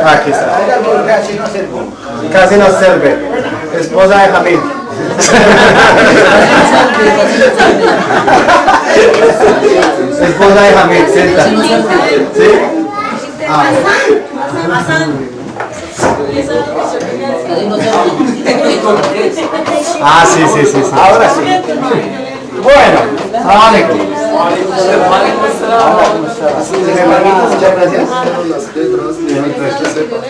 Aquí está. Casi no sirve. Esposa de Jamil. Esposa de Jamil, sienta. ¿Sí? Sí. Ahora sí. Bueno, vale. Muchas gracias.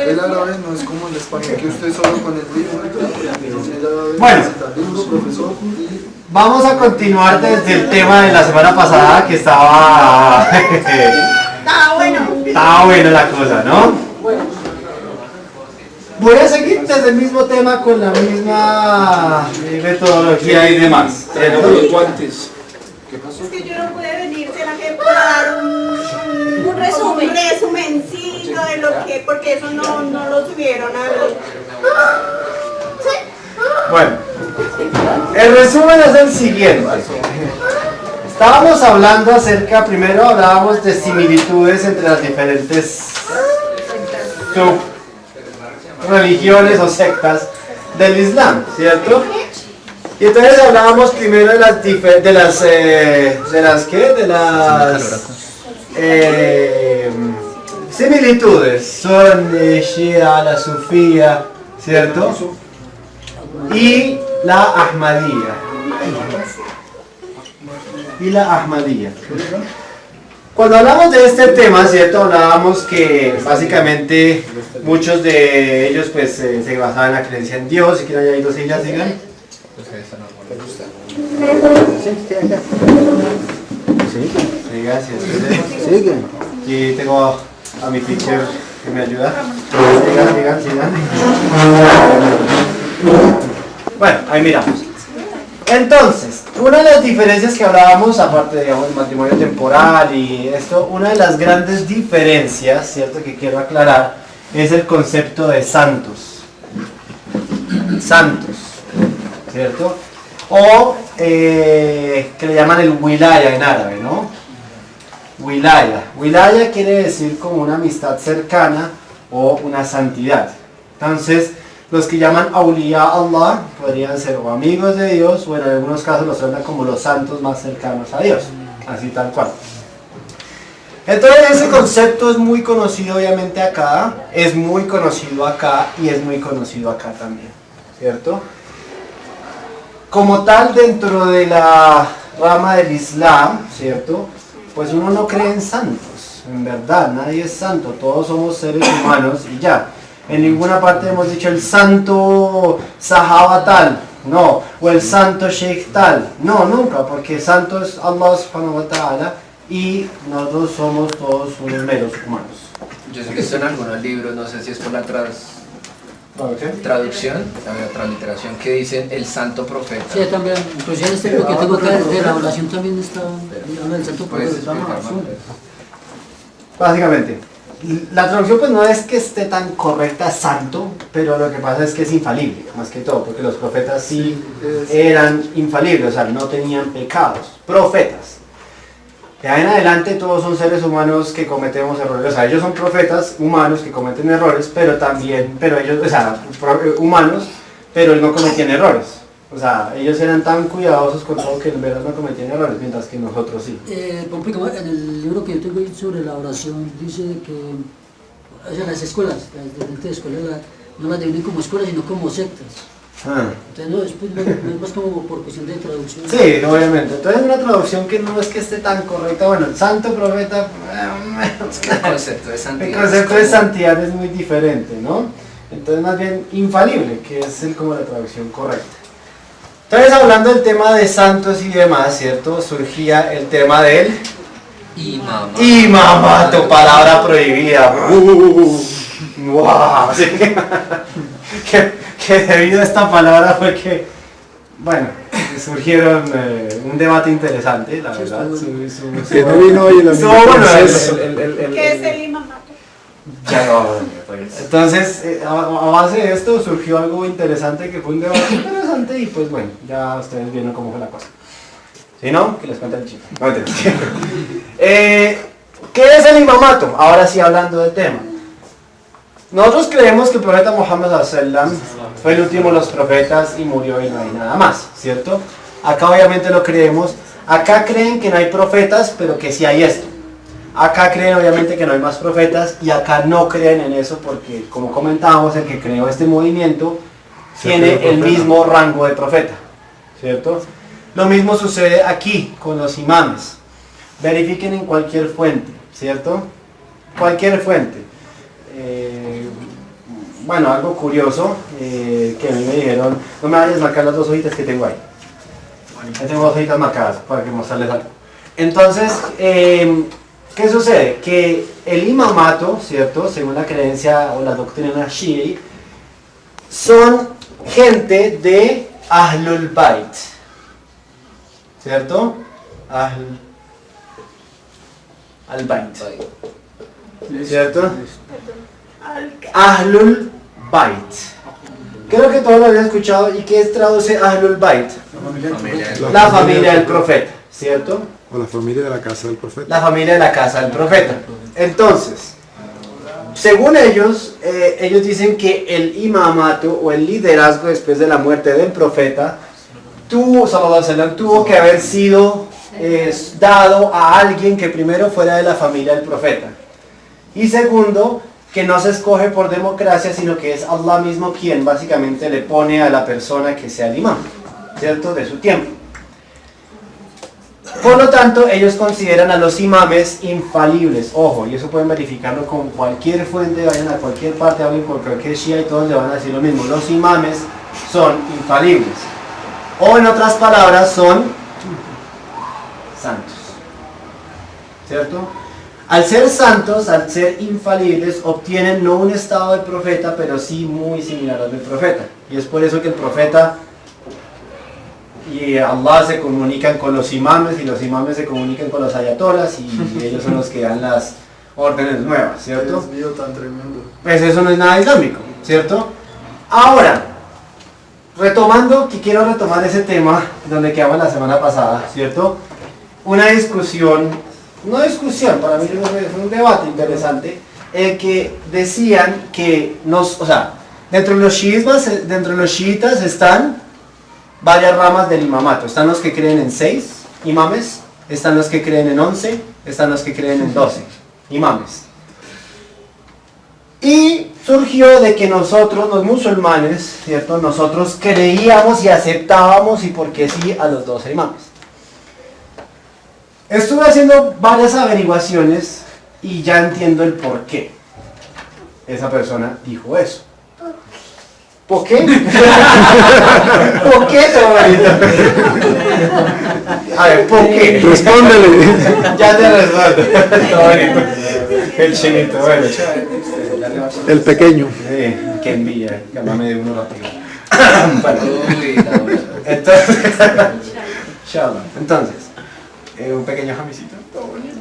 El árabe no es como el español, que usted solo con el libro. Bueno, vamos a continuar desde el tema de la semana pasada que estaba... Estaba bueno la cosa, ¿no? Voy a seguir desde el mismo tema con la misma metodología y demás. Los guantes. ¿Qué pasó? Es que yo no pude venir, será que puedo dar un resumencito de lo que, porque eso no lo subieron a ver. Bueno, el resumen es el siguiente. Estábamos hablando primero hablábamos de similitudes entre las diferentes religiones o sectas del Islam, ¿cierto? Y entonces hablábamos primero de las similitudes, son Shia, la Sufía, ¿cierto? Y la Ahmadiyya. Cuando hablamos de este tema, ¿cierto? Hablábamos que básicamente muchos de ellos pues se basaban en la creencia en Dios. Si quieren añadir dos sillas, digan. Sí, gracias. Sigue. Y tengo a mi teacher que me ayuda. Sigan. Bueno, ahí miramos. Entonces, una de las diferencias que hablábamos, aparte de el matrimonio temporal y esto, una de las grandes diferencias, ¿cierto?, que quiero aclarar, es el concepto de santos. Santos, ¿cierto? O que le llaman el wilaya en árabe, ¿no? Wilaya. Wilaya quiere decir como una amistad cercana o una santidad. Entonces, los que llaman Awliya Allah podrían ser o amigos de Dios o en algunos casos los tratan como los santos más cercanos a Dios, así tal cual. Entonces ese concepto es muy conocido obviamente acá, es muy conocido acá y es muy conocido acá también, ¿cierto? Como tal dentro de la rama del Islam, ¿cierto? Pues uno no cree en santos, en verdad, nadie es santo, todos somos seres humanos y ya. En ninguna parte hemos dicho el santo sahaba tal, no, o el santo sheikh tal, no, nunca, porque santo es Allah subhanahu wa ta'ala y nosotros somos todos unos meros humanos. Yo sé que esto en algunos libros, no sé si es por la traducción, la transliteración, que dicen el santo profeta. Sí, también, inclusive este libro que tengo acá de la oración también está hablando del santo profeta. Básicamente. La traducción pues no es que esté tan correcta santo, pero lo que pasa es que es infalible, más que todo, porque los profetas sí eran infalibles, o sea, no tenían pecados, profetas. De ahí en adelante todos son seres humanos que cometemos errores, o sea, ellos son profetas humanos que cometen errores, pero ellos, o sea, humanos, pero no cometían errores. O sea, ellos eran tan cuidadosos con todo que en verdad no cometían errores, mientras que nosotros sí. En el libro que yo tengo sobre la oración dice que o sea, las escuelas, las diferentes escuelas no las definen como escuelas, sino como sectas. Entonces no es más como por cuestión de traducción. Sí, obviamente. Entonces una traducción que no es que esté tan correcta. Bueno, el santo profeta, El concepto de santidad. El concepto de santidad es muy diferente, ¿no? Entonces más bien infalible, que es como la traducción correcta. Entonces hablando del tema de santos y demás, ¿cierto? Surgía el tema del imamato, palabra prohibida. ¡Wow! ¿Sí? que debido a esta palabra fue que, bueno, surgieron un debate interesante, la verdad. Que no vino hoy el amigo. ¿Qué es el imamato? Ya no, pues. Entonces, a base de esto surgió algo interesante que fue un debate interesante y pues bueno, ya ustedes vieron cómo fue la cosa. Si no, que les cuente el chico. No, ¿qué es el imamato? Ahora sí hablando del tema. Nosotros creemos que el profeta Muhammad sallam fue el último de los profetas y murió y no hay nada más, ¿cierto? Acá obviamente lo creemos. Acá creen que no hay profetas, pero que sí hay esto. Acá creen obviamente que no hay más profetas y acá no creen en eso porque, como comentábamos, el que creó este movimiento tiene el mismo rango de profeta, ¿cierto? Lo mismo sucede aquí con los imames. Verifiquen en cualquier fuente, ¿cierto? Cualquier fuente. Bueno, algo curioso que a mí me dijeron, no me vayas a marcar las 2 hojitas que tengo ahí. Ahí tengo 2 hojitas marcadas para que mostrarles algo. Entonces, ¿qué sucede? Que el imamato, ¿cierto? Según la creencia o la doctrina Shii, son gente de Ahlul Bayt, ¿cierto? Al-Bayt, ¿cierto? Ahlul Bayt. Creo que todos lo habían escuchado. ¿Y qué traduce Ahlul Bayt? La familia del profeta, ¿cierto? O la familia de la casa del profeta. La familia de la casa del profeta. Entonces, según ellos, ellos dicen que el imamato o el liderazgo después de la muerte del profeta tuvo que haber sido dado a alguien que primero fuera de la familia del profeta. Y segundo, que no se escoge por democracia, sino que es Allah mismo quien básicamente le pone a la persona que sea el imam, ¿cierto? De su tiempo. Por lo tanto, ellos consideran a los imames infalibles. Ojo, y eso pueden verificarlo con cualquier fuente, vayan a cualquier parte, hablen con cualquier shia y todos le van a decir lo mismo. Los imames son infalibles. O en otras palabras, son santos. ¿Cierto? Al ser santos, al ser infalibles, obtienen no un estado de profeta, pero sí muy similar al del profeta. Y es por eso que el profeta y Allah se comunican con los imames y los imames se comunican con los ayatolas y ellos son los que dan las órdenes nuevas, ¿cierto? Dios mío, tan tremendo. Pues eso no es nada islámico, ¿cierto? Ahora, retomando, que quiero retomar ese tema donde quedamos la semana pasada, ¿cierto? Una discusión, no discusión, para mí es un debate interesante, el que decían que dentro de los chiitas están varias ramas del imamato. Están los que creen en 6 imames, están los que creen en 11, están los que creen en 12 imames. Y surgió de que nosotros, los musulmanes, ¿cierto? Nosotros creíamos y aceptábamos y porque sí a los 12 imames. Estuve haciendo varias averiguaciones y ya entiendo el por qué esa persona dijo eso. ¿Por qué? ¿Por qué, Tomarita? A ver, ¿por qué? Respóndele. Ya te respondo. Tomarita. El chinito, bueno. El pequeño. Sí, qué envidia. Llámame de uno rápido. Uy, la verdad. Entonces, inshallah. Entonces, un pequeño jamisito. Todo bonito.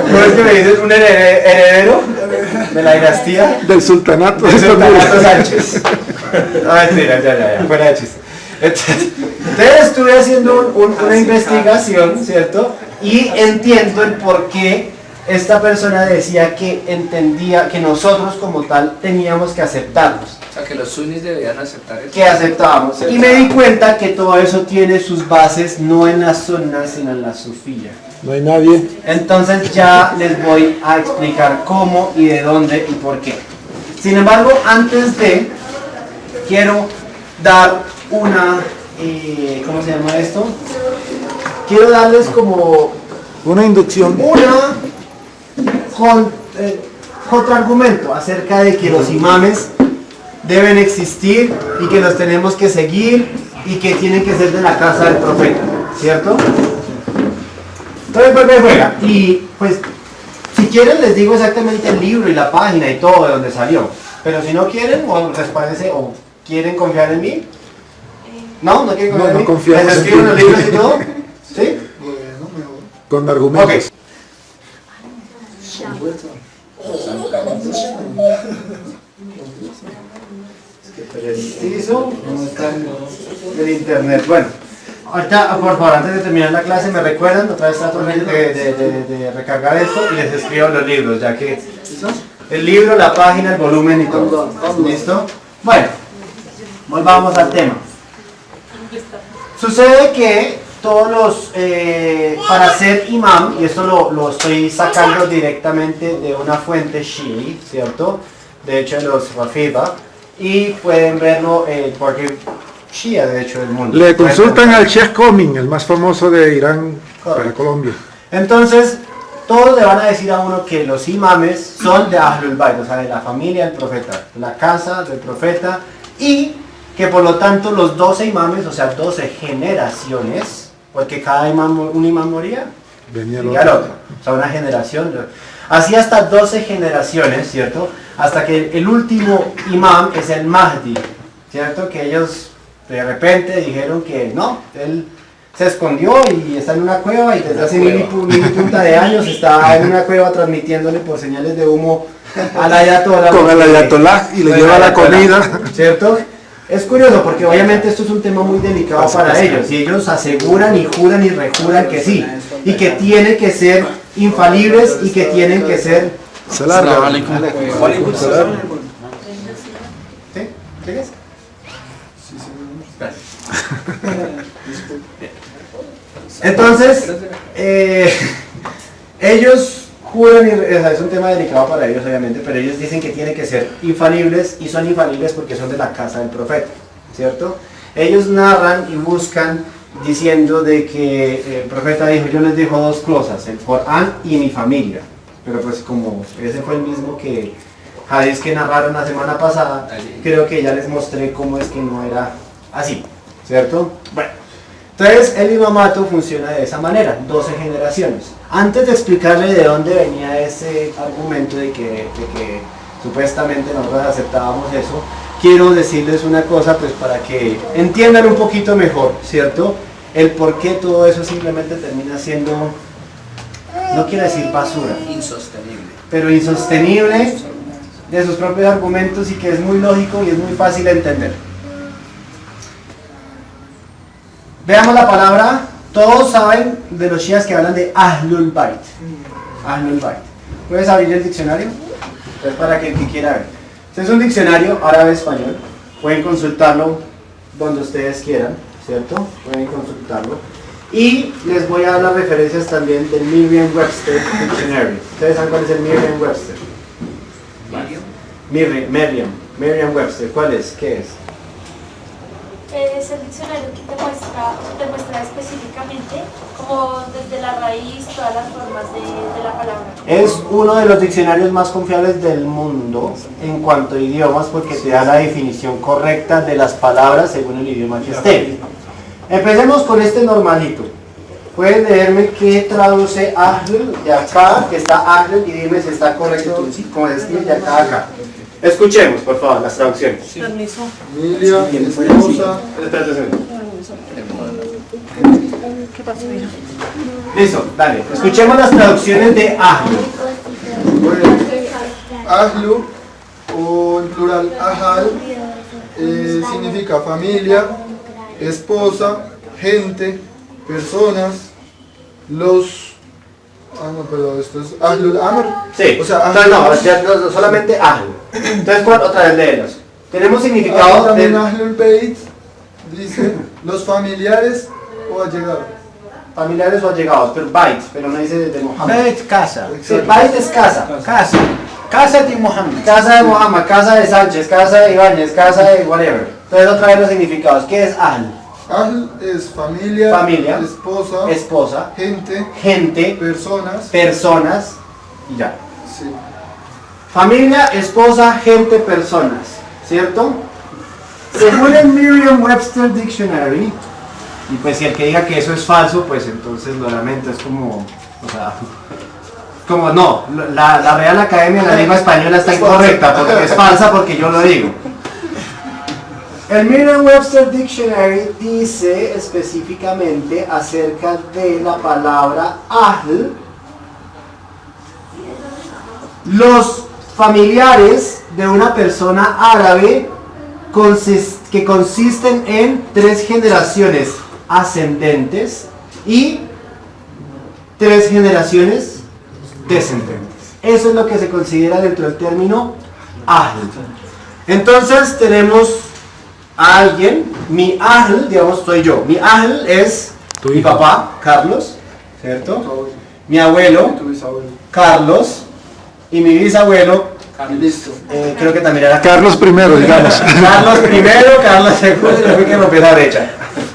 ¿Cómo es que me dices? ¿Un heredero de la dinastía? Del sultanato. Del sultanato Sánchez. No, mentira, ya, fuera de chiste. Entonces estuve haciendo una investigación, ¿cierto? Y entiendo el por qué esta persona decía que entendía que nosotros como tal teníamos que aceptarlos. O sea, que los sunnis debían aceptar eso. Que aceptábamos. Y me di cuenta que todo eso tiene sus bases no en la sunna, sino en la sufía. No hay nadie. Entonces ya les voy a explicar cómo y de dónde y por qué. Sin embargo, antes de, quiero dar una, ¿cómo se llama esto? Quiero darles como Una inducción. contraargumento acerca de que los imames deben existir y que los tenemos que seguir y que tienen que ser de la casa del profeta, ¿cierto? Entonces vuelve y juega. Y pues, si quieren les digo exactamente el libro y la página y todo de donde salió. Pero si no quieren, o les parece, o quieren confiar en mí. ¿No? ¿No quieren confiar en mí? confiamos ¿Les en escribo ti. los libros y todo? ¿Sí? Con argumentos. Ok. Preciso del internet. Bueno, Ahorita, por favor, antes de terminar la clase, me recuerdan, otra vez trato de recargar esto y les escribo los libros, ya que el libro, la página, el volumen y todo. ¿Listo? Bueno, volvamos al tema. Sucede que todos los, para ser imam, y esto lo estoy sacando directamente de una fuente Shii, ¿cierto? De hecho, de los Rafida, y pueden verlo porque Shia, de hecho, del mundo. Le consultan al Sheikh Komin, el más famoso de Irán para Colombia. Entonces, todos le van a decir a uno que los imames son de Ahlul Bayt, o sea, de la familia del profeta, la casa del profeta, y que por lo tanto los 12 imames, o sea, 12 generaciones, porque cada imam, un imam moría, Venía y al otro, o sea, una generación, así hasta 12 generaciones, ¿cierto? Hasta que el último imam es el Mahdi, ¿cierto? Que ellos de repente dijeron que no, él se escondió y está en una cueva y desde hace mil y punta de años está en una cueva transmitiéndole por señales de humo al ayatollah. Con el ayatollah y le lleva la comida. ¿Cierto? Es curioso porque obviamente esto es un tema muy delicado para ellos y ellos aseguran y juran y rejuran que sí y que tienen que ser infalibles y que tienen que ser... Se larga. ¿Sí? ¿Sigues? Entonces, ellos juran, o sea, es un tema delicado para ellos obviamente, pero ellos dicen que tienen que ser infalibles y son infalibles porque son de la casa del profeta, ¿cierto? Ellos narran y buscan diciendo de que el profeta dijo, yo les dejo dos cosas, el Corán y mi familia, pero pues como ese fue el mismo que hadís que narraron la semana pasada, creo que ya les mostré cómo es que no era así, ¿cierto? Bueno, entonces el imamato funciona de esa manera, 12 generaciones. Antes de explicarle de dónde venía ese argumento de que supuestamente nosotros aceptábamos eso, quiero decirles una cosa pues para que entiendan un poquito mejor, ¿cierto? El por qué todo eso simplemente termina siendo, no quiero decir basura, Insostenible. pero insostenible de sus propios argumentos y que es muy lógico y es muy fácil de entender. Veamos la palabra, todos saben de los shias que hablan de Ahlul Bayt. Ahlul Bayt. ¿Puedes abrir el diccionario? Es para que el que quiera ver. Este es un diccionario árabe-español, pueden consultarlo donde ustedes quieran, ¿cierto? Pueden consultarlo. Y les voy a dar las referencias también del Merriam-Webster Dictionary. ¿Ustedes saben cuál es el Merriam-Webster? Merriam-Webster, ¿cuál es? ¿Qué es? Es el diccionario que te muestra específicamente como desde la raíz todas las formas de la palabra. Es uno de los diccionarios más confiables del mundo en cuanto a idiomas porque te da la definición correcta de las palabras según el idioma que esté. Empecemos con este normalito. Pueden leerme qué traduce Ahlul de acá, que está Ahlul, y dime si está correcto como se escribe de acá a acá. Escuchemos, por favor, las traducciones. Permiso. Familia, esposa. Espérate un segundo. ¿Qué pasó? Listo, dale. Escuchemos las traducciones de Ahlul. Bueno, Ahlu, o en plural Ahal, significa familia, esposa, gente, personas, los... Ah, no, pero esto es Ahlul Amr. Sí, O sea, entonces no, ya no, solamente Ahlul. Entonces, ¿cuál? Otra vez léelos. Tenemos significado también de Ahlul Beit dice los familiares o allegados. familiares o allegados, pero Bait, pero no dice de Muhammad. Beit, casa. Sí, Bait es casa. Casa. Casa de Muhammad. Casa de Muhammad, casa de Sánchez, casa de Ibáñez, casa de whatever. Entonces, otra vez los significados. ¿Qué es Ahl? Ahl es familia, Familia, esposa, esposa, gente, gente, personas. personas y ya. Sí. Familia, esposa, gente, personas. ¿Cierto? Según el Merriam-Webster Dictionary, y pues si el que diga que eso es falso, pues entonces lo lamento, es como, o sea, como no, la Real Academia de la Lengua Española está incorrecta, porque es falsa porque yo lo digo. El Merriam-Webster Dictionary dice específicamente acerca de la palabra Ahl, los familiares de una persona árabe que consisten en 3 generaciones ascendentes y 3 generaciones descendentes. Eso es lo que se considera dentro del término ahl. Entonces tenemos a alguien, mi ahl, digamos, soy yo. Mi ahl es mi papá, Carlos, ¿cierto? Mi abuelo, Tu bisabuelo. Carlos, y mi bisabuelo, Listo. creo que también era Carlos I, digamos. Carlos I, Carlos II, y fue que rompió la brecha.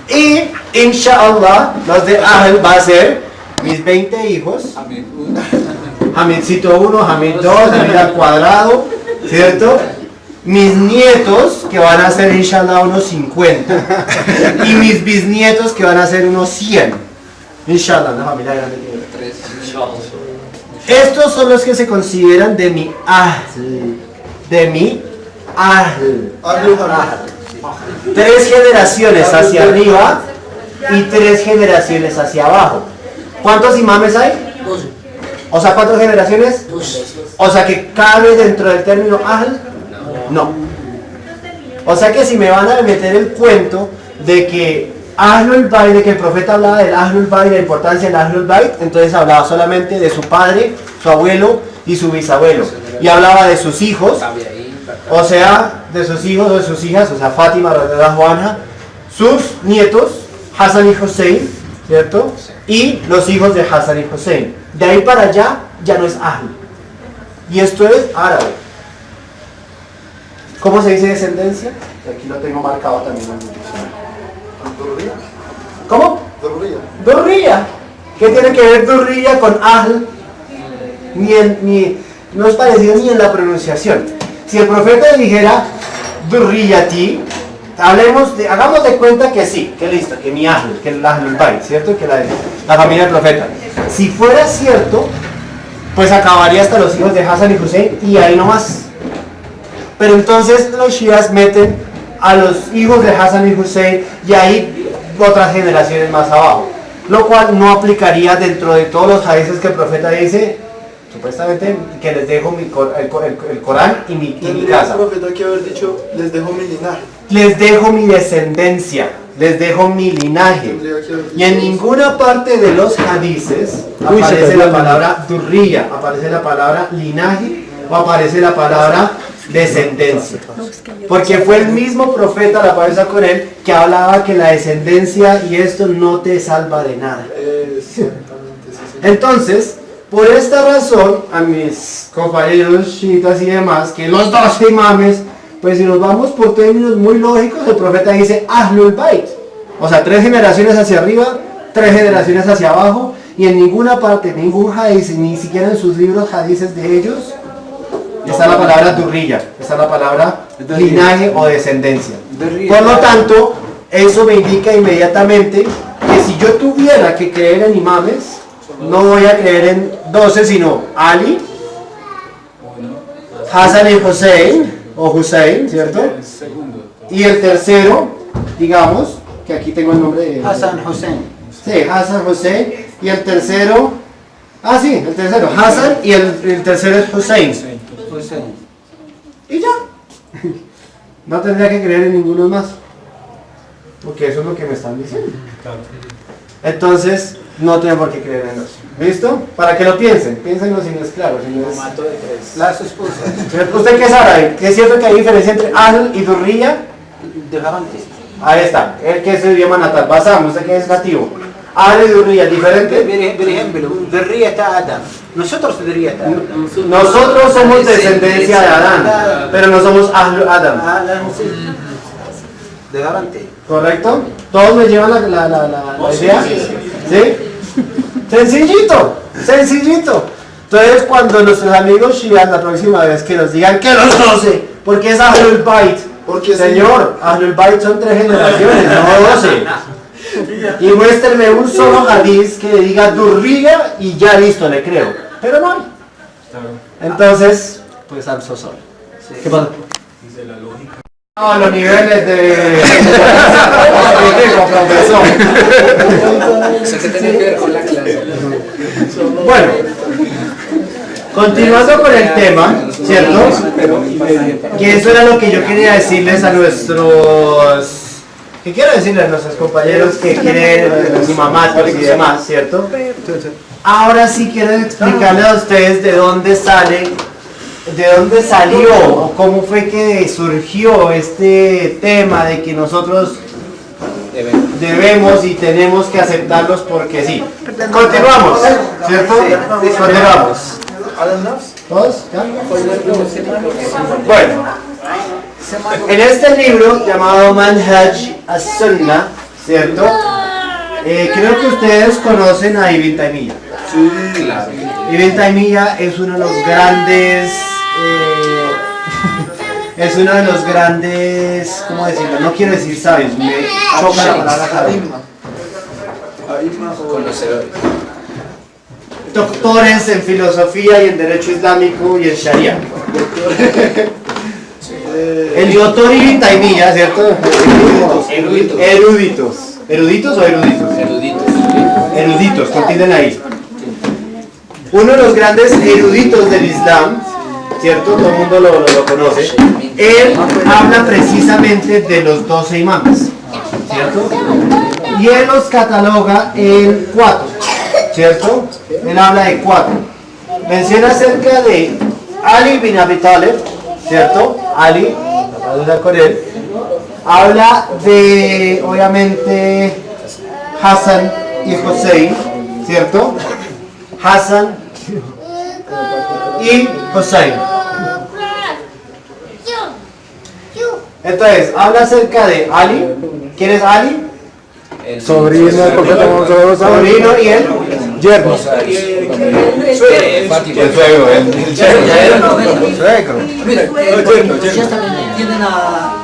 Y, inshallah, los de Ahl va a ser mis 20 hijos. Hamidcito 1, Hamid 2, Hamid al cuadrado, ¿cierto? Mis nietos, que van a ser inshallah unos 50. Y mis bisnietos, que van a ser unos 100. Inshallah, una familia grande tiene. Estos son los que se consideran de mi Ahl. De mi Ahl. 3 generaciones hacia arriba y 3 generaciones hacia abajo. ¿Cuántos imames hay? 12. O sea, ¿cuántas generaciones? 12. O sea, que cabe dentro del término Ahl. No. O sea que si me van a meter el cuento de que Ahlul Bayt, de que el profeta hablaba del Ahlul Bayt, la importancia del Ahlul Bayt, entonces hablaba solamente de su padre, su abuelo y su bisabuelo. Y hablaba de sus hijos, o sea, de sus hijos o de sus hijas, o sea, Fátima, radhiyallahu anha, sus nietos, Hassan y Hussein, ¿cierto? Y los hijos de Hassan y Hussein. De ahí para allá ya no es Ahl. Y esto es árabe. ¿Cómo se dice descendencia? Aquí lo tengo marcado también en el diccionario. Durría. ¿Cómo? Durría. Durría. ¿Qué tiene que ver Durría con Ahl? No es parecido ni en la pronunciación. Si el profeta dijera Durriyati, hagamos de cuenta que sí, que listo, que mi Ahl, que el Ahlul Bayt, ¿cierto? Que la familia del profeta. Si fuera cierto, pues acabaría hasta los hijos de Hassan y Hussein y ahí nomás. Pero entonces los shias meten a los hijos de Hassan y Hussein y ahí otras generaciones más abajo, lo cual no aplicaría dentro de todos los hadices que el profeta dice, supuestamente, que les dejo el Corán y mi casa. El profeta que haber dicho, les dejo mi linaje. Les dejo mi descendencia, les dejo mi linaje. Y en ninguna parte de los hadices aparece la palabra durría, aparece la palabra linaje o aparece la palabra descendencia. Porque fue el mismo profeta, la paz con él, que hablaba que la descendencia y esto no te salva de nada. Entonces, por esta razón, a mis compañeros chiitas y demás, que los 12 imames, pues si nos vamos por términos muy lógicos, el profeta dice Ahlul Bayt. O sea, 3 generaciones hacia arriba, 3 generaciones hacia abajo, y en ninguna parte, ningún hadith, ni siquiera en sus libros hadices de ellos, está la palabra durrilla, está la palabra linaje o descendencia. Por lo tanto, eso me indica inmediatamente que si yo tuviera que creer en imames, no voy a creer en 12, sino Ali, Hassan y Hussein, o Hussein, ¿cierto? Y el tercero, digamos, que aquí tengo el nombre de... Hassan Hussein. Sí, Hassan Hussein. Y el tercero... Ah, sí, el tercero, Hassan, y el tercero es Hussein. Y ya. No tendría que creer en ninguno más. Porque eso es lo que me están diciendo. Entonces, no tengo por qué creer en eso. ¿Listo? Para que lo piensen. Piénsenlo si no es claro. Si no es... Las esposas. ¿Usted qué sabe? ¿Que es cierto que hay diferencia entre Ahl y Durriya? Dejarante. Ahí está. El que es el idioma natal. Basam, usted que es nativo. Ahl y Durriya, ¿diferente? Por ejemplo, ذرية Adam. Nosotros ذرية Adam. Nosotros somos descendencia de Adán, pero no somos Ahl Adam. Dejarante. ¿Correcto? ¿Todos me llevan la idea? ¿Sí? Sencillito, sencillito. Entonces cuando nuestros amigos shias la próxima vez que nos digan que los 12, porque es Ahlul Bayt, porque señor, Ahlul Bayt son 3 generaciones, no 12. Y muéstrenme un solo hadiz que diga Durriya y ya listo, le creo. Pero no hay. Entonces, pues I'm so sorry. ¿Qué pasa? No, los niveles de... profesor. Eso que tiene que ver con la clase. Bueno, continuando con el tema, ¿cierto? Que eso era lo que yo quería decirles a nuestros ¿Qué quiero decirle a nuestros compañeros que quieren los imamáticos y demás, cierto? Ahora sí quiero explicarles a ustedes de dónde salió o cómo fue que surgió este tema de que nosotros debemos y tenemos que aceptarlos porque sí. Continuamos, ¿cierto? Continuamos. ¿Todos? ¿Ya? Bueno, en este libro llamado Manhaj as-Sunnah, ¿cierto? Creo que ustedes conocen a Ibn Taymiyyah. Sí, claro. Ibn Taymiyyah es uno de los grandes, ¿cómo decirlo? No quiero decir sabios, me choca la palabra sabio. Conocedores. Doctores en filosofía y en derecho islámico y en sharia. El doctor Ibn Taymiyyah, ¿cierto? Eruditos. ¿Eruditos o eruditos? Eruditos, continúen ahí. Uno de los grandes eruditos del Islam, ¿cierto? Todo el mundo lo conoce. Él habla precisamente de los 12 imames, ¿cierto? Y él los cataloga en 4, ¿cierto? Él habla de 4. Menciona acerca de Ali bin Abi Talib, ¿cierto? Ali, vamos a con él. Habla de, obviamente, Hassan y Hussein, ¿cierto? Hassan y Hussein. Entonces, habla acerca de Ali. ¿Quién es Ali? Sobrino del profeta Muhammad. Sobrino y él. Yerno. El suegro, el suegro. Mira, los también tienden a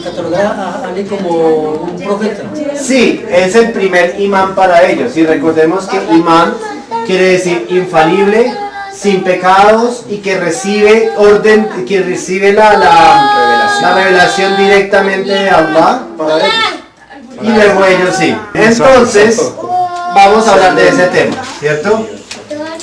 catalogar a Ali como un profeta. Sí, es el primer imán para ellos. Y recordemos que imán quiere decir infalible, sin pecados y que recibe orden, que recibe la revelación directamente de Allah para ellos. Y luego ellos sí. Entonces, vamos a hablar de ese tema, ¿cierto?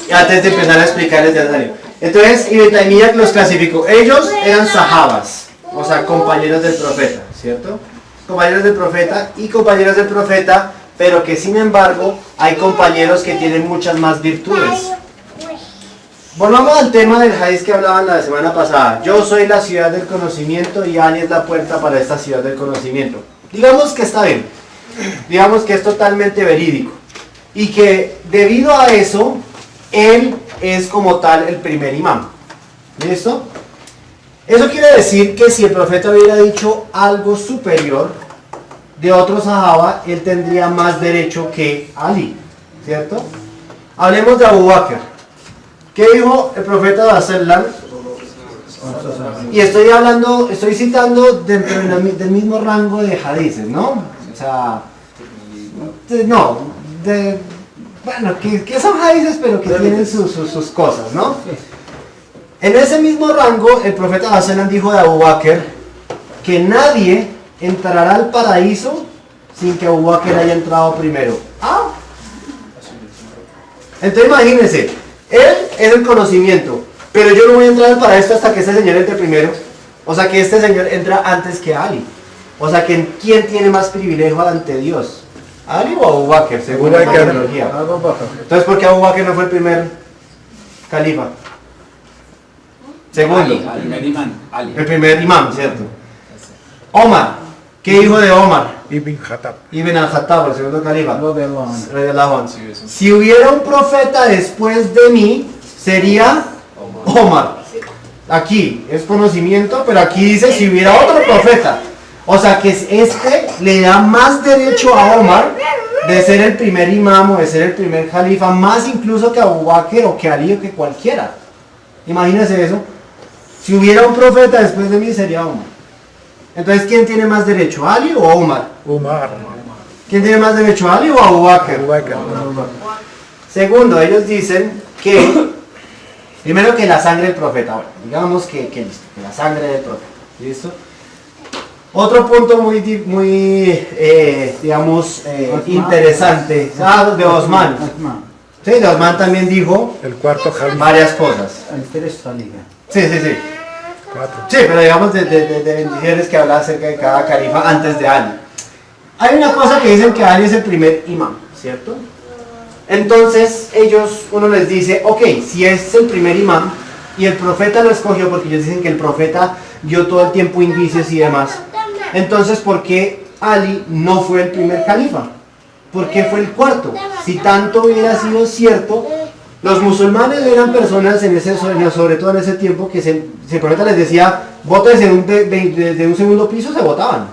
Y antes de empezar a explicarles de Darío. Entonces, Ibn Taymiyyah los clasificó. Ellos eran sahabas, o sea, compañeros del profeta, ¿cierto? Compañeros del profeta y compañeros del profeta, pero que sin embargo hay compañeros que tienen muchas más virtudes. Volvamos al tema del hadith que hablaban la semana pasada. Yo soy la ciudad del conocimiento y Ali es la puerta para esta ciudad del conocimiento. Digamos que está bien, digamos que es totalmente verídico y que debido a eso, él es como tal el primer imán. ¿Listo? Eso quiere decir que si el profeta hubiera dicho algo superior de otro sahaba, él tendría más derecho que Ali, ¿cierto? Hablemos de Abu Bakr. ¿Qué dijo el profeta sallam? Y estoy citando dentro del mismo rango de hadices, ¿no? O sea, bueno, que son hadices pero que tienen sus cosas, ¿no? En ese mismo rango, el profeta sallam dijo de Abu Bakr que nadie entrará al paraíso sin que Abu Bakr haya entrado primero. ¿Ah? Entonces imagínense, él es el conocimiento, pero yo no voy a entrar al paraíso hasta que este señor entre primero. O sea que este señor entra antes que Ali. O sea que ¿quién tiene más privilegio ante Dios? ¿Ali o Abu Bakr? Según la terminología. Entonces, ¿por qué Abu Bakr no fue el primer califa? Segundo. El primer imán, ¿cierto? Omar. ¿Qué dijo de Omar? Ibn Khattab. Ibn al-Khattab, el segundo califa. Si hubiera un profeta después de mí, sería Omar. Aquí es conocimiento, pero aquí dice si hubiera otro profeta. O sea que este le da más derecho a Omar de ser el primer imam o de ser el primer califa, más incluso que Abu Bakr o que Ali o que cualquiera. Imagínense eso. Si hubiera un profeta después de mí, sería Omar. Entonces, ¿quién tiene más derecho, Ali o Omar? Umar. ¿Quién tiene más derecho, Ali o Abu Bakr? Abu Bakr. Segundo, ellos dicen que, primero que la sangre del profeta, bueno, digamos que la sangre del profeta, ¿listo? Otro punto muy interesante, de Osman. Sí, de Osman también dijo El cuarto califa. varias cosas. Sí. 4. Sí, pero digamos de bendiciones que hablaba acerca de cada califa antes de Ali. Hay una cosa que dicen que Ali es el primer imán, ¿cierto? Entonces uno les dice, ok, si es el primer imán y el profeta lo escogió, porque ellos dicen que el profeta dio todo el tiempo indicios y demás, entonces ¿por qué Ali no fue el primer califa? ¿Por qué fue el cuarto? Si tanto hubiera sido cierto, los musulmanes eran personas sobre todo en ese tiempo que si el profeta les decía, voten de un segundo piso, se votaban,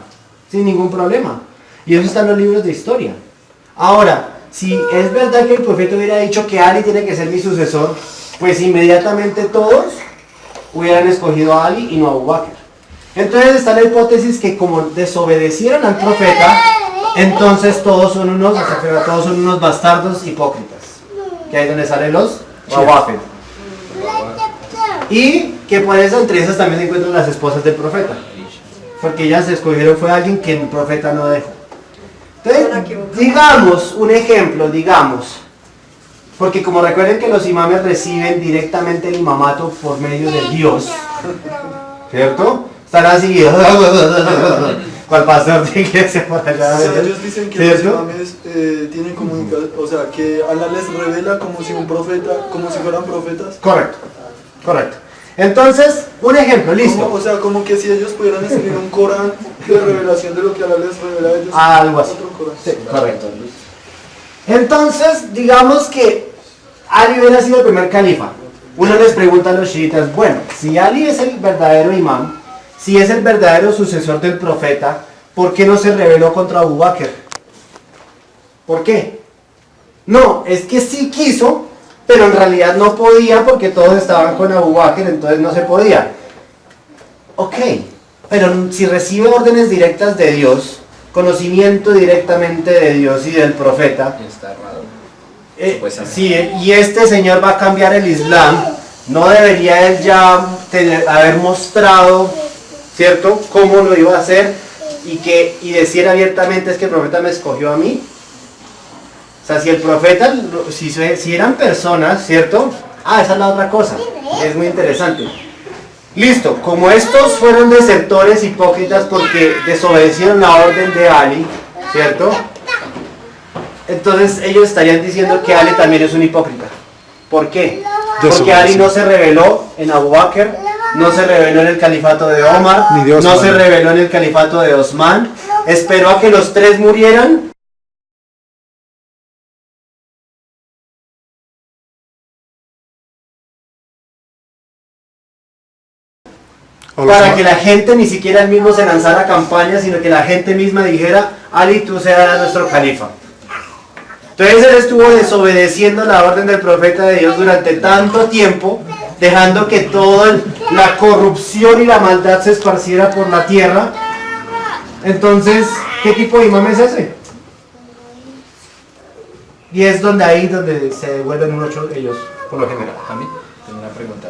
sin ningún problema. Y eso está en los libros de historia. Ahora, si es verdad que el profeta hubiera dicho que Ali tiene que ser mi sucesor, pues inmediatamente todos hubieran escogido a Ali y no a Abu Bakr. Entonces está la hipótesis que como desobedecieron al profeta, entonces todos son unos bastardos hipócritas. Que ahí es donde salen los Rawafid. Y que por eso entre esas también se encuentran las esposas del profeta. Porque ellas escogieron fue alguien que el profeta no dejó. Entonces, digamos, un ejemplo, porque como recuerden que los imames reciben directamente el imamato por medio de Dios, ¿cierto? Están así, cual pastor de iglesia por allá. O sea, ellos dicen que los imames tienen comunicación, o sea, que Allah les revela como si fueran profetas. Correcto. Entonces, un ejemplo, listo. O sea, como que si ellos pudieran escribir un Corán de revelación de lo que Allah les revela a ellos. Algo así. Otro Corán. Sí, correcto. Entonces, digamos que Ali hubiera sido el primer califa. Uno les pregunta a los chiitas, bueno, si Ali es el verdadero imán, si es el verdadero sucesor del profeta, ¿por qué no se rebeló contra Abu Bakr? ¿Por qué? No, es que sí quiso, pero en realidad no podía porque todos estaban con Abu Bakr, entonces no se podía. Ok, pero si recibe órdenes directas de Dios, conocimiento directamente de Dios y del profeta, Está errado. sí, y este señor va a cambiar el Islam, ¿no debería él ya haber mostrado, ¿cierto?, cómo lo iba a hacer y decir abiertamente es que el profeta me escogió a mí? O sea, si el profeta, si eran personas, ¿cierto? Esa es la otra cosa, es muy interesante. Listo, como estos fueron desertores hipócritas porque desobedecieron la orden de Ali, ¿cierto? Entonces ellos estarían diciendo que Ali también es un hipócrita. ¿Por qué? Porque Ali no se rebeló en Abu Bakr, no se rebeló en el califato de Omar, no se rebeló en el califato de Osman, esperó a que los tres murieran para que la gente ni siquiera él mismo se lanzara a campaña, sino que la gente misma dijera, Ali, tú serás nuestro califa. Entonces él estuvo desobedeciendo la orden del profeta de Dios durante tanto tiempo, dejando que toda la corrupción y la maldad se esparciera por la tierra. Entonces, ¿qué tipo de imán es ese? Y es donde se vuelven un ocho ellos, por lo general. A mí, tengo una pregunta.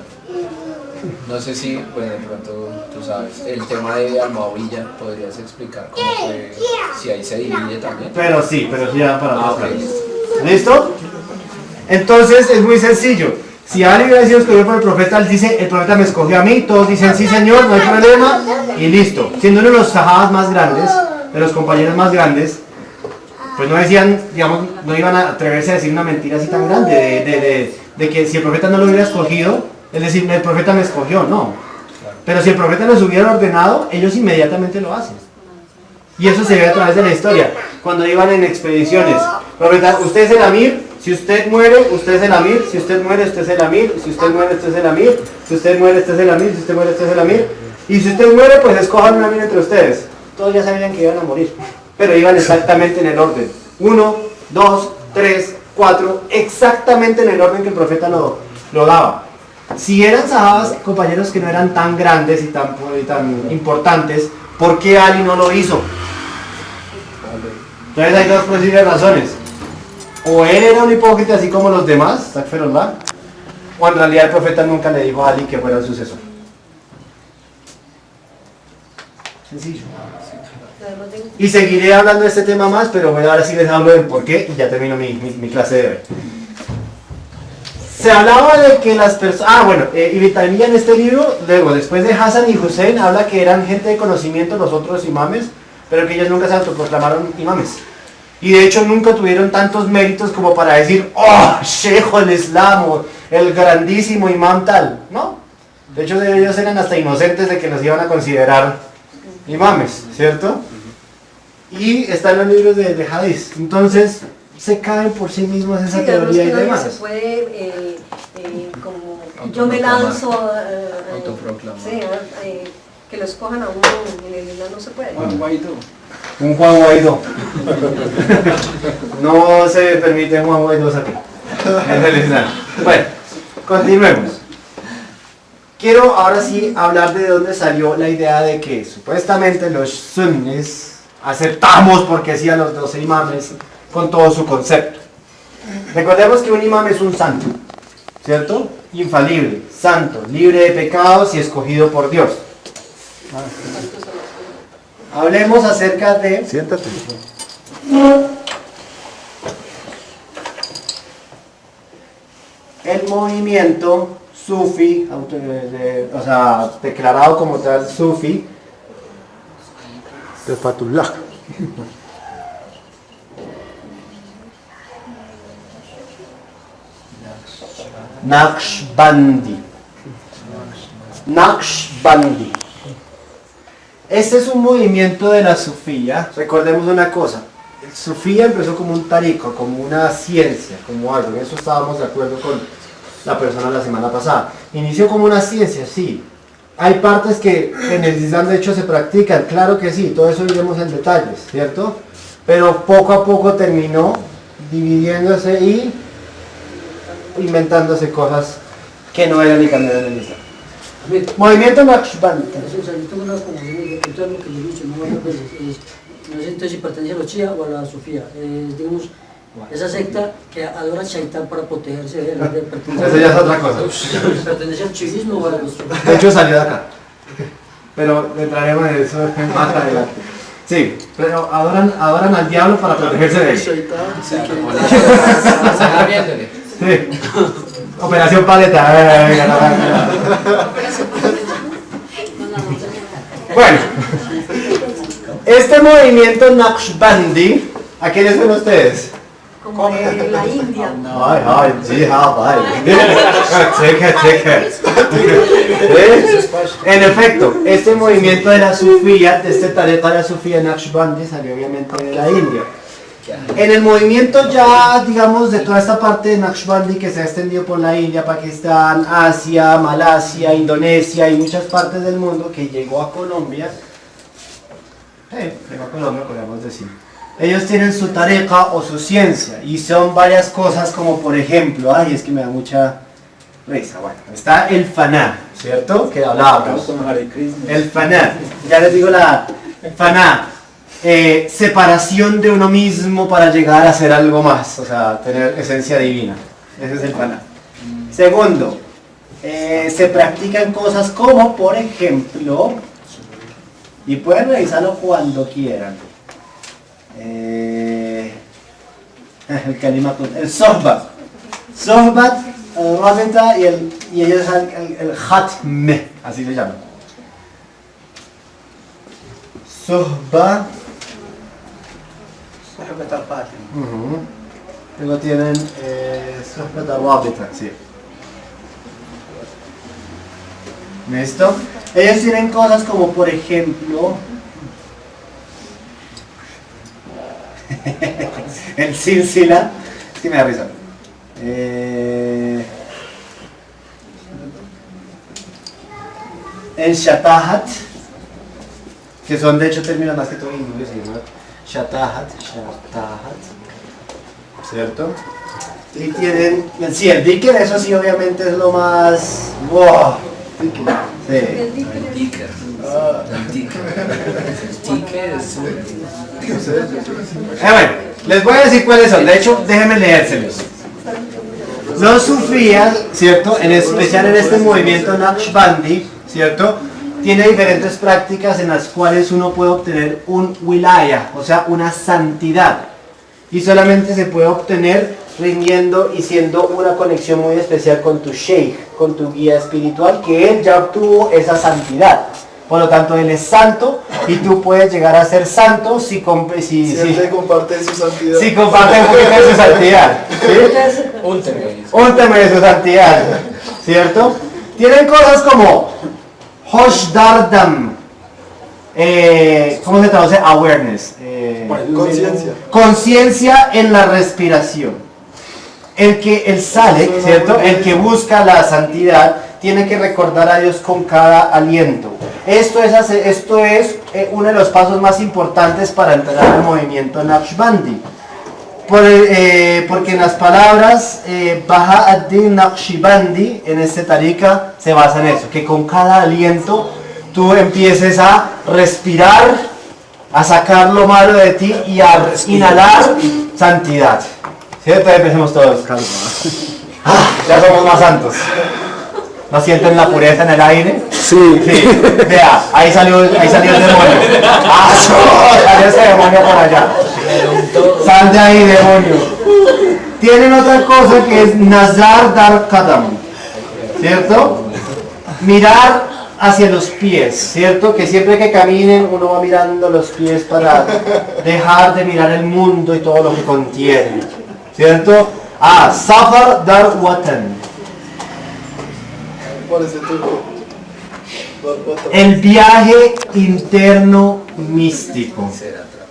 No sé si, bueno, de pronto tú sabes, el tema de Almohadilla, ¿podrías explicar cómo fue, si ahí se divide también? Pero sí ya para Ok. ¿Listo? Entonces es muy sencillo. Si Ali hubiera sido escogido por el profeta, él dice, el profeta me escogió a mí, todos dicen sí señor, no hay problema, y listo. Siendo uno de los sahabas más grandes, de los compañeros más grandes, pues no decían, digamos, no iban a atreverse a decir una mentira así tan grande, de que si el profeta no lo hubiera escogido, es decir, el profeta me escogió, no. Pero si el profeta los hubiera ordenado, ellos inmediatamente lo hacen. Y eso se ve a través de la historia. Cuando iban en expediciones, profeta, usted es el amir, si usted muere, usted es el amir, si usted muere, usted es el amir, si usted muere, usted es el amir, si usted muere, usted es el amir, si usted muere, usted es el amir, y si usted muere, pues escojan un amir entre ustedes. Todos ya sabían que iban a morir, pero iban exactamente en el orden. 1, 2, 3, 4, exactamente en el orden que el profeta lo daba. Si eran sahabas, compañeros que no eran tan grandes y tan importantes, ¿por qué Ali no lo hizo? Entonces hay dos posibles razones. O él era un hipócrita así como los demás, Astaghfirullah, o en realidad el profeta nunca le dijo a Ali que fuera el sucesor. Sencillo. Y seguiré hablando de este tema más, pero bueno, ahora sí les hablo del por qué y ya termino mi clase de hoy. Se hablaba de que las personas... y también en este libro, luego, después de Hassan y Hussein, habla que eran gente de conocimiento los otros imames, pero que ellos nunca se autoproclamaron imames. Y de hecho nunca tuvieron tantos méritos como para decir, ¡oh, Sheikh el Islam, o el grandísimo imam tal! ¿No? De hecho ellos eran hasta inocentes de que los iban a considerar imames, ¿cierto? Y están los libros de Hadith. Entonces se caen por sí mismos esa Sí, teoría y que demás. se puede, como yo me lanzo, autoproclamar. sí, que lo escojan a uno en el Islam no se puede. Juan Guaidó. Un Juan Guaidó. No se permite Juan Guaidó aquí. En el Islam. Bueno, continuemos. Quiero ahora sí hablar de dónde salió la idea de que supuestamente los sunnis aceptamos porque sí a los 12 imames con todo su concepto. Recordemos que un imam es un santo, ¿cierto? Infalible, santo, libre de pecados y escogido por Dios. Hablemos acerca de... Siéntate. El movimiento sufi, o sea, declarado como tal sufi, De Fatullah. Naqshbandi. Naqshbandi. Este es un movimiento de la sufía. Recordemos una cosa. El sufía empezó como un tarico, como una ciencia, como algo. En eso estábamos de acuerdo con la persona la semana pasada. Inició como una ciencia, sí. Hay partes que en el Islam de hecho se practican, claro que sí, todo eso iremos en detalles, ¿cierto? Pero poco a poco terminó dividiéndose y inventándose cosas que no eran ni cambiaron en el Islam. Movimiento Naqshbandi. Yo tengo una confusión con todo lo que yo he dicho, ¿no? Varias veces. No sé entonces si pertenece a los Shia o a la Sufía. Digamos, esa secta que adora a Shaitán para protegerse de él. Eso ya es otra cosa. ¿Pertenece al chivismo o a los Sufía? De hecho salió de acá. Pero entraremos en eso más adelante. Sí, pero adoran al diablo para protegerse de él. Sí. Operación Paleta. Bueno, este movimiento Naqshbandi, ¿a quiénes son ustedes? Como en la India. Ay, sí, cheque. En efecto, este movimiento de la sufía, de este tareta de la sufía Naqshbandi salió obviamente de la India. En el movimiento ya, digamos, de toda esta parte de Naqshbandi que se ha extendido por la India, Pakistán, Asia, Malasia, Indonesia y muchas partes del mundo que llegó a Colombia, podríamos decir. Ellos tienen su tariqa o su ciencia y son varias cosas como por ejemplo, es que me da mucha risa, bueno, está el faná, ¿cierto? Que hablábamos. El faná, ya les digo la faná. Separación de uno mismo para llegar a ser algo más, o sea, tener esencia divina. Ese es el faná. Segundo, se practican cosas como, por ejemplo, y pueden revisarlo cuando quieran, el sohbat, el rabita y ellos el khatm, así se llama. Sohbat. Luego tienen Sohbat al-Rabita, sí. ¿Listo? Ellos tienen cosas como por ejemplo el silsila, es que me da risa. El shatahat, que son de hecho términos más que todo hindúes, ¿no? Shatahat, ¿cierto? Y tienen, sí, el dhikr, eso sí obviamente es lo más... ¡Wow! Sí. Bueno, les voy a decir cuáles son, de hecho déjenme leérselos. Los sufías, ¿cierto? En especial en este movimiento Naqshbandi, ¿cierto? Tiene diferentes prácticas en las cuales uno puede obtener un wilaya, o sea, una santidad. Y solamente se puede obtener rindiendo y siendo una conexión muy especial con tu sheikh, con tu guía espiritual, que él ya obtuvo esa santidad. Por lo tanto, Él es santo y tú puedes llegar a ser santo si compartes su santidad. Si compartes un poquito de su santidad. ¿Sí? Únteme de su santidad. ¿Cierto? Tienen cosas como Hoshdardam. ¿Cómo se traduce? Awareness. Conciencia. Conciencia en la respiración. El Salek, ¿cierto? El que busca la santidad tiene que recordar a Dios con cada aliento. Esto es uno de los pasos más importantes para entrar al movimiento Naqshbandi. Porque en las palabras Baha ad-Din Naqshbandi en este tarika se basa en eso, que con cada aliento tú empieces a respirar, a sacar lo malo de ti y a inhalar santidad. ¿Cierto? Empecemos todos. Ya somos más santos. ¿No sienten la pureza en el aire? Sí. Vea, ahí salió el demonio. Salió ese demonio por allá. Sal de ahí, demonio. Tienen otra cosa que es Nazar Dar Kadam. ¿Cierto? Mirar hacia los pies, ¿cierto? Que siempre que caminen uno va mirando los pies para dejar de mirar el mundo y todo lo que contiene, ¿cierto? Safar Dar Watan. El viaje interno místico.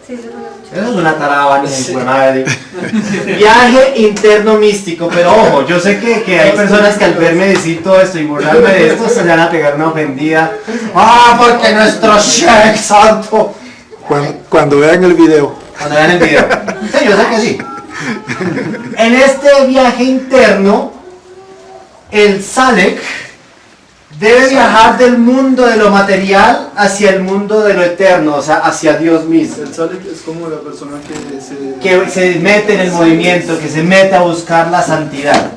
Eso es una taraba, Viaje interno místico, pero ojo, yo sé que hay personas que al verme decir todo esto y burlarme de esto se le van a pegar una ofendida. Porque nuestro Sheikh santo. Cuando vean el video. Cuando vean el video. Sí, yo sé que sí. En este viaje interno, el Salek debe viajar del mundo de lo material hacia el mundo de lo eterno, o sea, hacia Dios mismo. El Salek es como la persona que se mete en el movimiento, que se mete a buscar la santidad.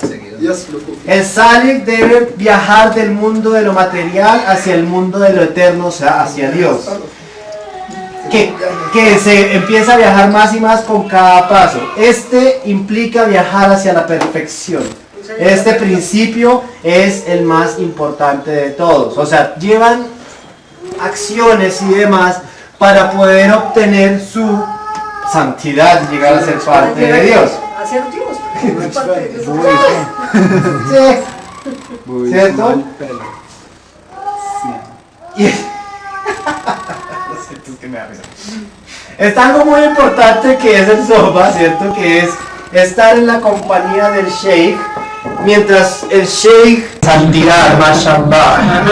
El Salek debe viajar del mundo de lo material hacia el mundo de lo eterno, o sea, hacia Dios. Que se empieza a viajar más y más con cada paso. Este implica viajar hacia la perfección. Este principio es el más importante de todos. O sea, llevan acciones y demás para poder obtener su santidad y llegar a ser parte de Dios. A ser Dios. Sí. ¿Cierto? Está algo muy importante que es el sohba, ¿cierto? Que es estar en la compañía del Sheikh mientras el Sheikh santidad, mashallah.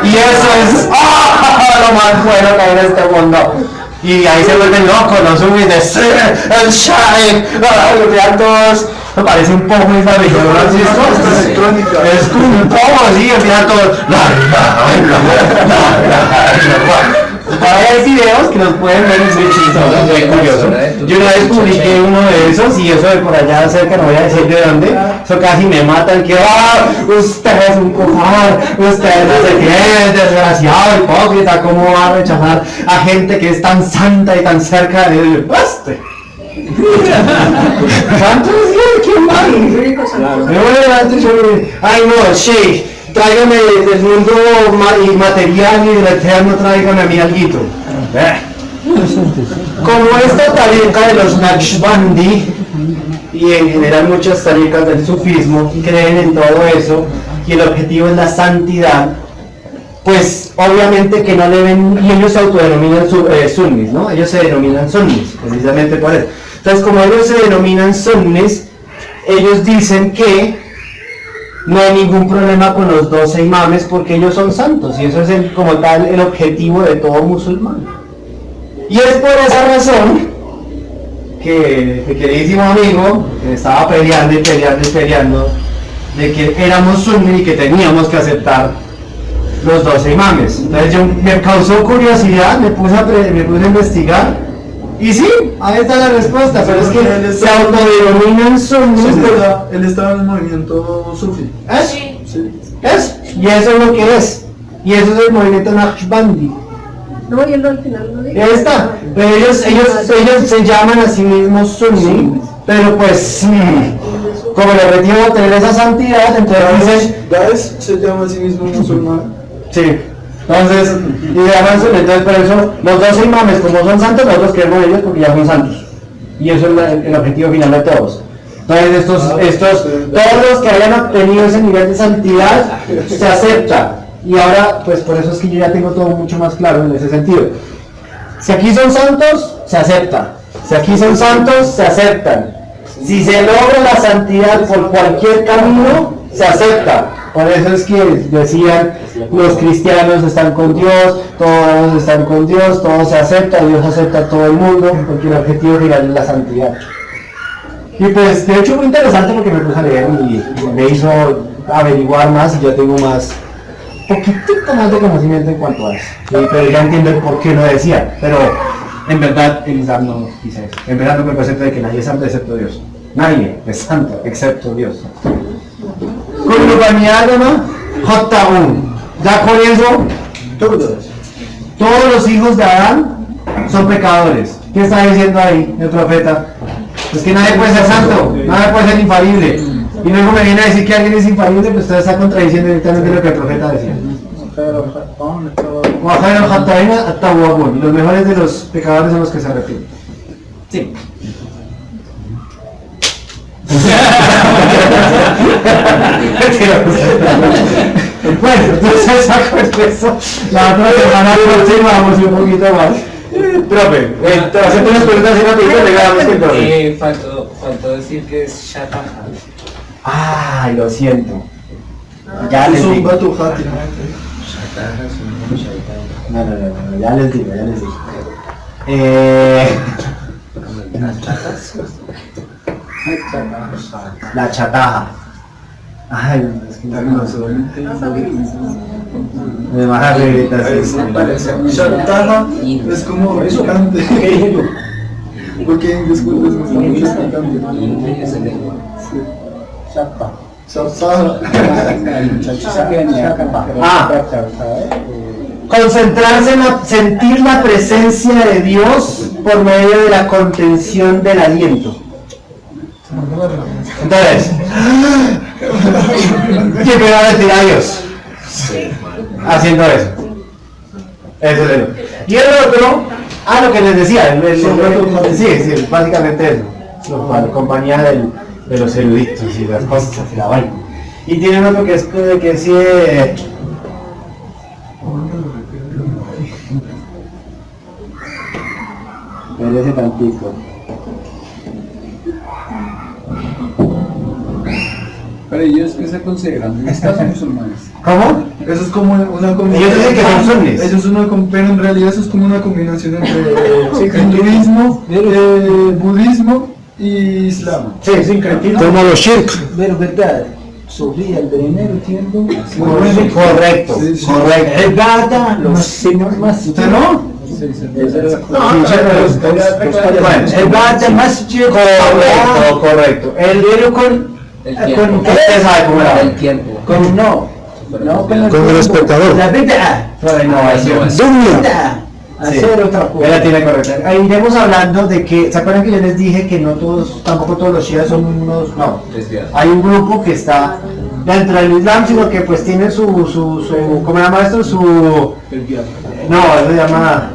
Y eso es lo más bueno que hay en este mundo. Y ahí se vuelven locos los subis de el Sheikh. Ya todos me parece un poco esa religión, ¿no? Es como un poco así, empiezan todos. Hay videos que los pueden ver, es muy chistoso, muy curioso. Yo una vez publiqué uno de esos y eso de por allá cerca, no voy a decir de dónde, eso casi me matan, que usted es un cojar, usted no sé qué, desgraciado, hipócrita, ¿cómo va a rechazar a gente que es tan santa y tan cerca de Dios? ¿Santo? ¿Quién va? Ay no, Sheikh, tráigame del mundo material y del eterno, tráigame a mí alguito. Como esta tariqa de los Naqshbandi y en general muchas tariqas del sufismo creen en todo eso y el objetivo es la santidad, pues obviamente que no le ven, y ellos se autodenominan sunnis, ¿no? Ellos se denominan sunnis, precisamente por eso. Entonces, como ellos se denominan sunnis, ellos dicen que no hay ningún problema con los 12 imames porque ellos son santos y eso es como tal el objetivo de todo musulmán. Y es por esa razón que mi queridísimo amigo que estaba peleando y peleando de que éramos sunni y que teníamos que aceptar los 12 imames. Entonces me causó curiosidad, me puse a investigar y sí, ahí está la respuesta, pero es que se autodenominan sunnis. Él estaba en el movimiento sufi. ¿Es? Sí. ¿Es? Y eso es lo que es. Y eso es el movimiento Naqshbandi. No, y él al final no dice. Ahí está. Pero ellos se llaman a sí mismos sunni, pero pues como el objetivo de obtener esa santidad, entonces dicen... Daesh se llama a sí mismo musulmán. Sí. Entonces, y se llaman sunní. Entonces, por eso, los 12 imames, como son santos, nosotros creemos en ellos porque ya son santos. Y eso es el objetivo final de todos. Entonces, todos los que hayan obtenido ese nivel de santidad, se aceptan. Y ahora, pues por eso es que yo ya tengo todo mucho más claro en ese sentido. Si aquí son santos, se acepta. Si aquí son santos, se aceptan. Si se logra la santidad por cualquier camino, se acepta. Por eso es que decían, los cristianos están con Dios, todos están con Dios, todo se acepta, Dios acepta a todo el mundo, porque el objetivo final es la santidad. Y pues, de hecho, muy interesante porque me puse a leer y me hizo averiguar más y yo tengo poquitito más de conocimiento en cuanto a eso. Sí, pero ya entiendo el por qué lo decía. Pero en verdad el Islam no dice eso. En verdad no me concepto de que nadie es santo excepto Dios. Nadie es santo excepto Dios. Kullu bani Adama khata'un. Ya con eso, todos los hijos de Adán son pecadores. ¿Qué está diciendo ahí el profeta? Pues que nadie puede ser santo, nadie puede ser infalible. Y luego me viene a decir que alguien es infalible, pues usted está contradiciendo directamente lo que el profeta decía. Los mejores de los pecadores son los que se arrepienten. Sí. Bueno, entonces con eso, la otra semana próxima vamos un poquito más. Profe, te vas a hacer unas preguntas y rapidito, le grabamos que el profe. Faltó decir que es Shataha. Ay, lo siento. Ya les digo. No, ya les digo. La chataja. Ay, es que me baja rehabilitación. Chataja es como picante. Porque disculpe, es muy picante. Concentrarse en sentir la presencia de Dios por medio de la contención del aliento. Entonces, ¿quién me va a decir a Dios? Haciendo eso. Eso es eso. Y el otro, lo que les decía, sí, básicamente eso. La compañía de los eruditos y las cosas y la vaina. Y tienen otro que es que sí. Merece tantito. Pero ellos que se consideran estas musulmanes. ¿Cómo? Eso es como una combinación. Ellos dicen que son sunnis. Eso es pero en realidad eso es como una combinación entre hinduismo, budismo y islam. Sí, sincretismo. Como los shirk. Pero verdad, Sofía, el venenero, entiendo. Correcto. El gata, los señores más. ¿Usted no? El gata más chico. Correcto. El dinero con usted sabe cómo era. El tiempo. Con Con el espectador. La bid'a. Hacer otra cosa. Ella tiene correcta. Ahí iremos hablando de que, ¿se acuerdan que yo les dije que tampoco todos los shias son unos, no? Hay un grupo que está dentro del Islam, sino que pues tiene ¿cómo se llama esto? No, eso se llama,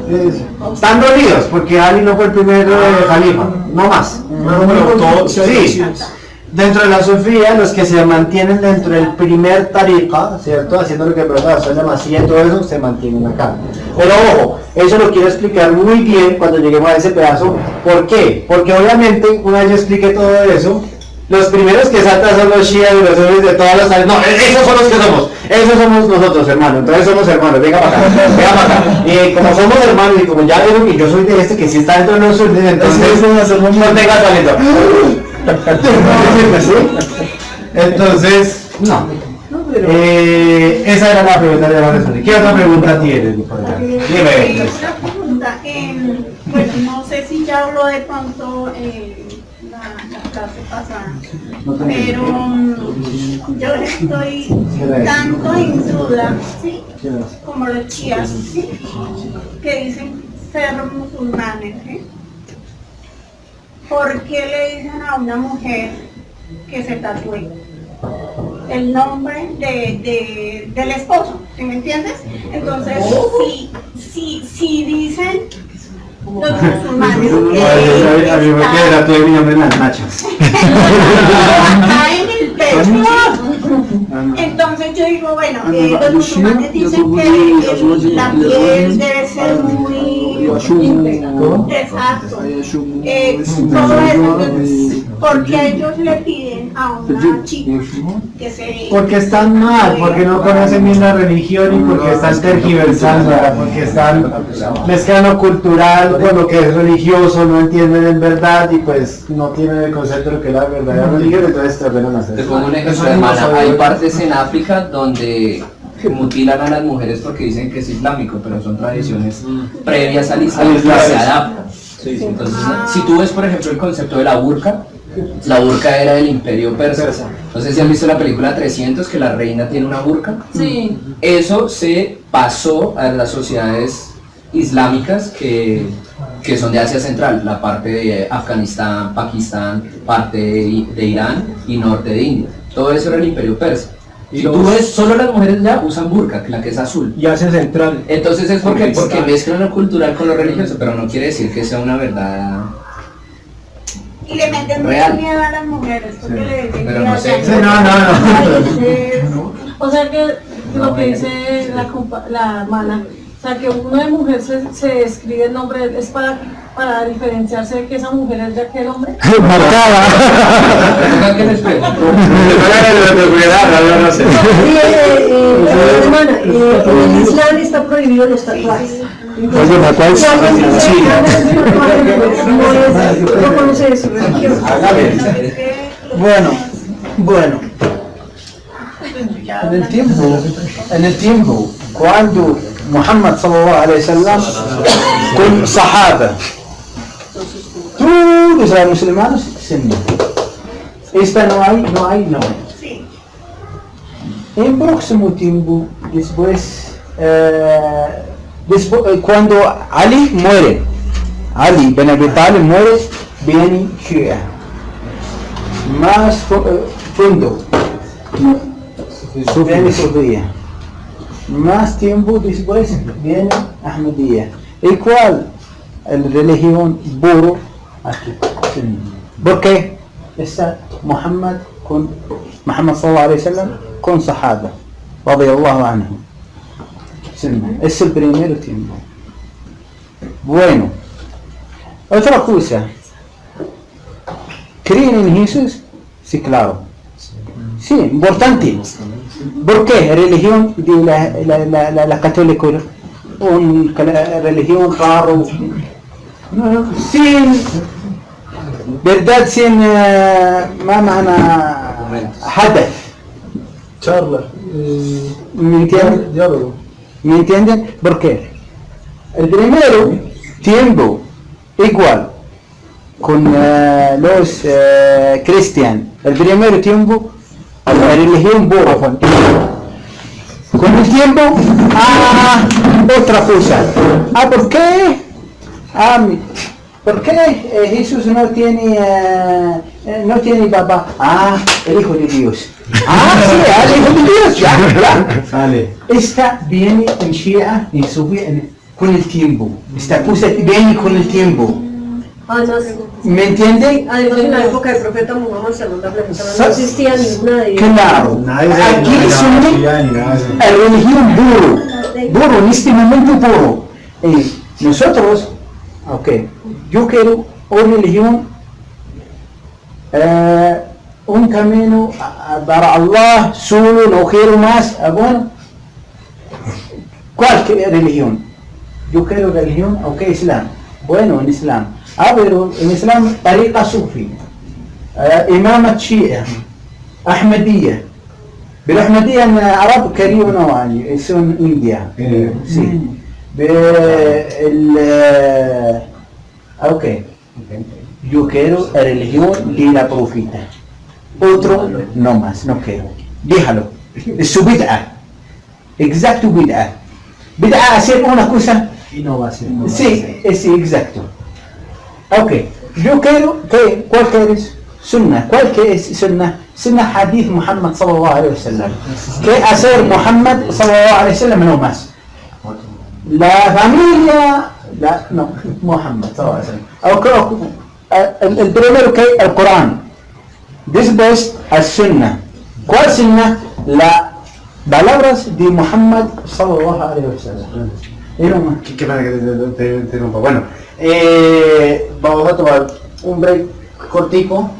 están dolidos porque Ali no fue el primer califa, no más. Sí. Dentro de la Sofía, los que se mantienen dentro del primer tariqa, ¿cierto? Haciendo lo que el profesor llama así, todo eso, se mantienen acá. Pero ojo, eso lo quiero explicar muy bien cuando lleguemos a ese pedazo. ¿Por qué? Porque obviamente, una vez yo expliqué todo eso, los primeros que saltan son los shias y los sunnis de todas las áreas. No, esos son los que somos. Esos somos nosotros, hermano. Entonces somos hermanos. Venga para acá. Y como somos hermanos y como ya vieron que yo soy de este que sí está dentro de los sunnis, entonces no tenga talento. Entonces, no. Esa era la pregunta de la respuesta. ¿Qué otra pregunta tienes? Dime. Otra pregunta, pues no sé si ya habló de pronto la clase pasada, pero yo estoy tanto en duda, ¿sí? Como los chías, ¿sí? Que dicen ser musulmanes, ¿sí? ¿Por qué le dicen a una mujer que se tatúe? el nombre del esposo, ¿sí me entiendes? Entonces, si dicen los musulmanes A mí me queda todo mi nombre en las nachas. acá en el pecho, entonces yo digo, bueno, los musulmanes dicen que la piel debe ser muy exacto, todo eso, entonces, porque ellos le piden a una chica que se... Porque están mal, porque no conocen bien la religión y porque están tergiversándola, porque están mezclando lo cultural con lo que es religioso, no entienden en verdad y pues no tienen el concepto de lo que es la verdadera religión, entonces tratan de hacer Te eso. pongo un ejemplo, Eso hermana. no Hay sabe- partes en África donde mutilan a las mujeres porque dicen que es islámico, pero son tradiciones previas al Islam que se adaptan. Entonces, si tú ves, por ejemplo, el concepto de la burka era del imperio persa. No sé si han visto la película 300, que la reina tiene una burka. Sí. Eso se pasó a las sociedades islámicas que son de Asia Central, la parte de Afganistán, Pakistán, parte de Irán y norte de India. Todo eso era el imperio persa. Si tú ves, solo las mujeres ya usan burka, la que es azul. Y Asia Central. Entonces es porque mezclan lo cultural con lo religioso, pero no quiere decir que sea una verdad. Y le meten Real. mucho miedo a las mujeres, porque le dicen Pero que no las sé. Sí, no. mujeres- O sea que lo que dice la hermana, o sea que uno de mujer se escribe el nombre, es para diferenciarse de que esa mujer es de aquel hombre. Tengan que respetar. Hermana, en el Islam está prohibido los tatuajes. Si alguien dice que no conoce de su religión. Bueno, en el tiempo, cuando Muhammad sallallahu alaihi wasallam con sahaba, todos los musulmanes sunni. Esta no hay. Sí. En próximo tiempo, después, cuando Ali muere, Ali bin Abi Talib muere, viene Shia. Más fondo, viene Sufía. Más tiempo después viene Ahmadiyya. ¿Y cuál? La religión puro aquí. ¿Por qué? Está Muhammad sallallahu alaihi wasallam con sahaba radiyallahu anhu. Es el primer tiempo. Bueno, otra cosa. ¿Creen en Jesús? Sí, claro. Sí, importante. ¿Por qué? Religión de la católica, una religión raro, sin verdad, sin ما معنى هدف. Charla. ¿Me entienden? Diálogo. ¿Me entienden? ¿Por qué? El primero tiempo igual con los cristianos. El primer tiempo la religión pura. Con el tiempo, otra cosa. ¿Por qué? ¿Por qué Jesús no tiene papá? El Hijo de Dios. Sí, el Hijo de Dios, ya. Sale. Esta viene en Shia, en Sufía, con el tiempo. Esta cosa viene con el tiempo. ¿Me entienden? Además, en la época del profeta Muhammad no existía ninguna de ellas. Claro. Aquí son la religión puro, en este momento puro. Nosotros, yo quiero una religión, un camino para Allah solo, no quiero más. Bueno, ¿cuál religión? Yo quiero religión, Islam. Bueno, en Islam. pero en Islam طريقة صوفي إمامة شيعة أحمدية بالأحمدية أن عرب كريم نوعي يسون إنديا sí yo quiero la religión de la profeta, otro no más, no quiero, déjalo, es su bid'a, exacto bid'a hacer una cosa Innovación. sí, exacto. Yo quiero que, ¿cuál quieres? Sunna. ¿Cuál que es sunna? سنة حديث محمد صلى الله عليه وسلم que hacer محمد صلى الله عليه وسلم no más la familia لا no محمد صلى الله عليه وسلم el primero que el Corán después el Sunnah ¿cuál Sunnah? las palabras de Muhammad صلى الله عليه وسلم Qué pena que te interrumpa. Bueno, vamos a tomar un break cortico,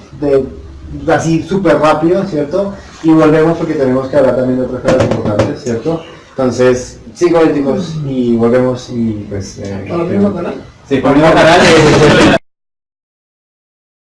así súper rápido, ¿cierto? Y volvemos porque tenemos que hablar también de otras cosas importantes, ¿cierto? Entonces, 5 minutos y volvemos y pues... ¿Para el mismo canal? Sí, por el mismo canal.